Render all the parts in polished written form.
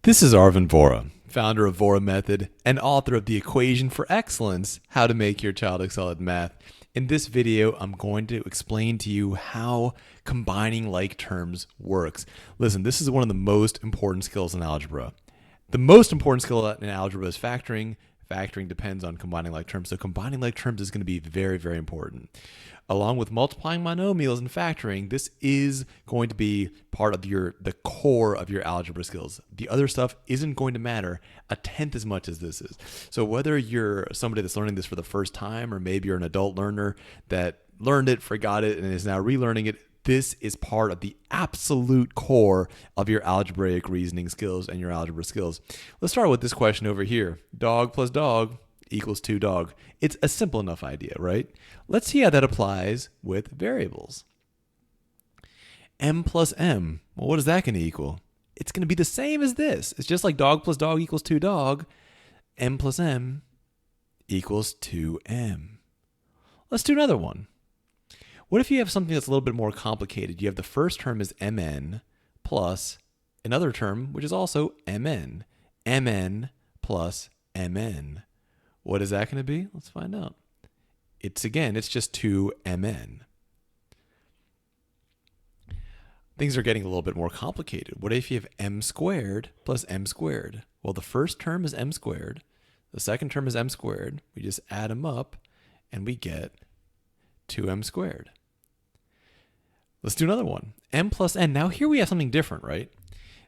This is Arvind Vora, founder of Vora Method and author of The Equation for Excellence, How to Make Your Child Excel at Math. In this video, I'm going to explain to you how combining like terms works. Listen, this is one of the most important skills in algebra. The most important skill in algebra is factoring. Factoring depends on combining like terms. So combining like terms is going to be very, very important. Along with multiplying monomials and factoring, this is going to be part of the core of your algebra skills. The other stuff isn't going to matter a tenth as much as this is. So whether you're somebody that's learning this for the first time, or maybe you're an adult learner that learned it, forgot it, and is now relearning it, this is part of the absolute core of your algebraic reasoning skills and your algebra skills. Let's start with this question over here. Dog plus dog equals 2 dog. It's a simple enough idea, right? Let's see how that applies with variables. M plus M. Well, what is that going to equal? It's going to be the same as this. It's just like dog plus dog equals 2 dog. M plus M equals 2M. Let's do another one. What if you have something that's a little bit more complicated? You have the first term is Mn plus another term, which is also Mn. Mn plus Mn. What is that going to be? Let's find out. It's just 2Mn. Things are getting a little bit more complicated. What if you have M squared plus M squared? Well, the first term is M squared. The second term is M squared. We just add them up and we get 2M squared. Let's do another one. M plus N. Now here we have something different, right?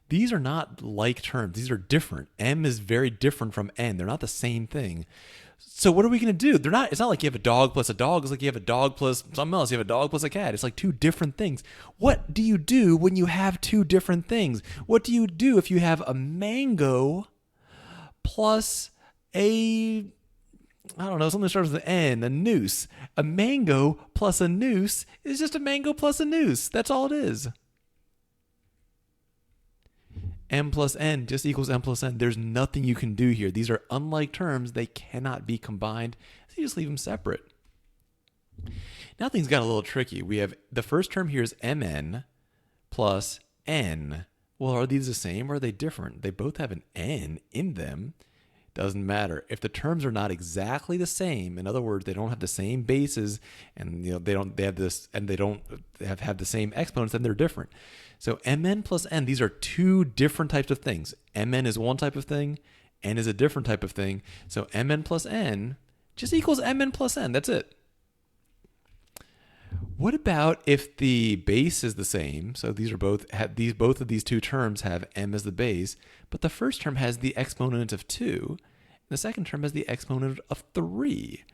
These are not like terms. These are different. M is very different from N. They're not the same thing. So what are we going to do? It's not like you have a dog plus a dog. It's like you have a dog plus something else. You have a dog plus a cat. It's like two different things. What do you do when you have two different things? What do you do if you have a mango plus something that starts with an N, a noose. A mango plus a noose is just a mango plus a noose. That's all it is. M plus N just equals M plus N. There's nothing you can do here. These are unlike terms. They cannot be combined. So you just leave them separate. Now things got a little tricky. We have the first term here is Mn plus N. Well, are these the same or are they different? They both have an N in them. Doesn't matter. If the terms are not exactly the same, in other words, they don't have the same bases and they don't have the same exponents, then they're different. So Mn plus N, these are two different types of things. Mn is one type of thing, N is a different type of thing. So Mn plus N just equals Mn plus N. That's it. What about if the base is the same? So both of these two terms have M as the base, but the first term has the exponent of 2, and the second term has the exponent of 3.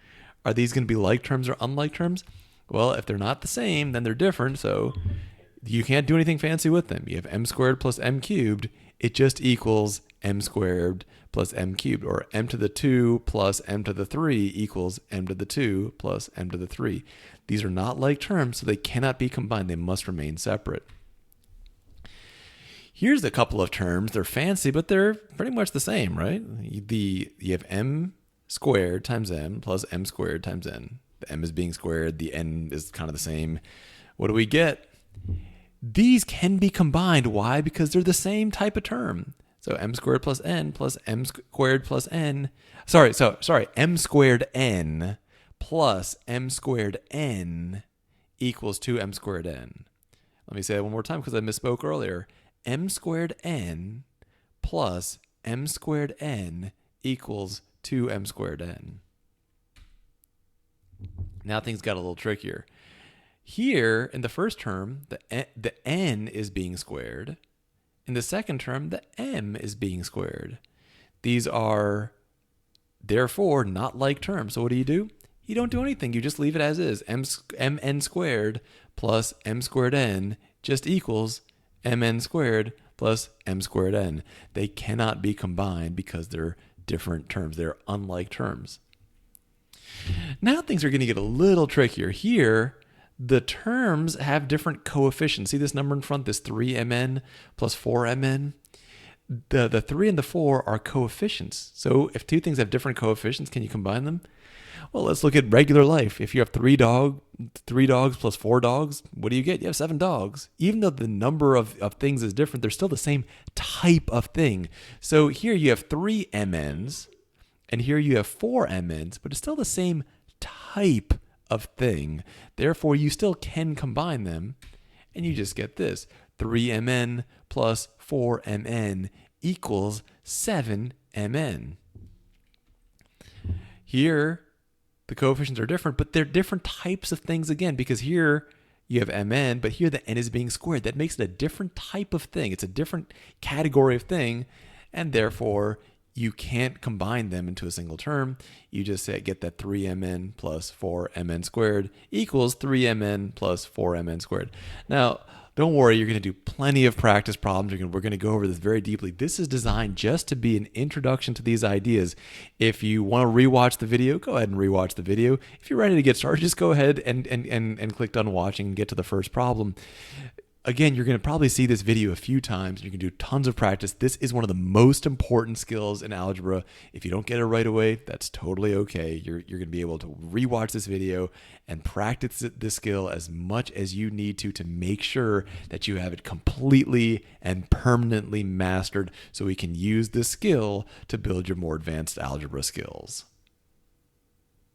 Are these going to be like terms or unlike terms? Well, if they're not the same, then they're different, so you can't do anything fancy with them. You have M squared plus M cubed. It just equals M squared plus M cubed, or M to the 2 plus M to the 3 equals M to the 2 plus M to the 3. These are not like terms, so they cannot be combined. They must remain separate. Here's a couple of terms. They're fancy, but they're pretty much the same, right? You have M squared times M plus M squared times N. The M is being squared. The N is kind of the same. What do we get? These can be combined. Why? Because they're the same type of term. So M squared plus N plus M squared plus N. M squared N plus M squared N equals 2M squared N. Let me say that one more time because I misspoke earlier. M squared N plus M squared N equals 2M squared N. Now things got a little trickier. Here, in the first term, the N is being squared. In the second term, the M is being squared. These are, therefore, not like terms. So what do? You don't do anything. You just leave it as is. Mn squared plus M squared N just equals Mn squared plus M squared N. They cannot be combined because they're different terms. They're unlike terms. Now things are going to get a little trickier. Here, the terms have different coefficients. See this number in front, this 3Mn plus 4Mn? The 3 and the 4 are coefficients. So if two things have different coefficients, can you combine them? Well, let's look at regular life. If you have three dogs plus 4 dogs, what do you get? You have 7 dogs. Even though the number of things is different, they're still the same type of thing. So here you have 3 MNs, and here you have 4 MNs, but it's still the same type of thing. Therefore, you still can combine them, and you just get this. 3MN plus 4MN equals 7MN. Here, the coefficients are different, but they're different types of things again, because here you have mn, but here the n is being squared. That makes it a different type of thing. It's a different category of thing, and therefore you can't combine them into a single term. You just get that 3mn plus 4mn squared equals 3mn plus 4mn squared. Now, don't worry, you're going to do plenty of practice problems. We're going to go over this very deeply. This is designed just to be an introduction to these ideas. If you want to rewatch the video, go ahead and rewatch the video. If you're ready to get started, just go ahead and click done watching and get to the first problem. Again, you're going to probably see this video a few times. You can do tons of practice. This is one of the most important skills in algebra. If you don't get it right away, that's totally okay. You're going to be able to rewatch this video and practice this skill as much as you need to make sure that you have it completely and permanently mastered, so we can use this skill to build your more advanced algebra skills.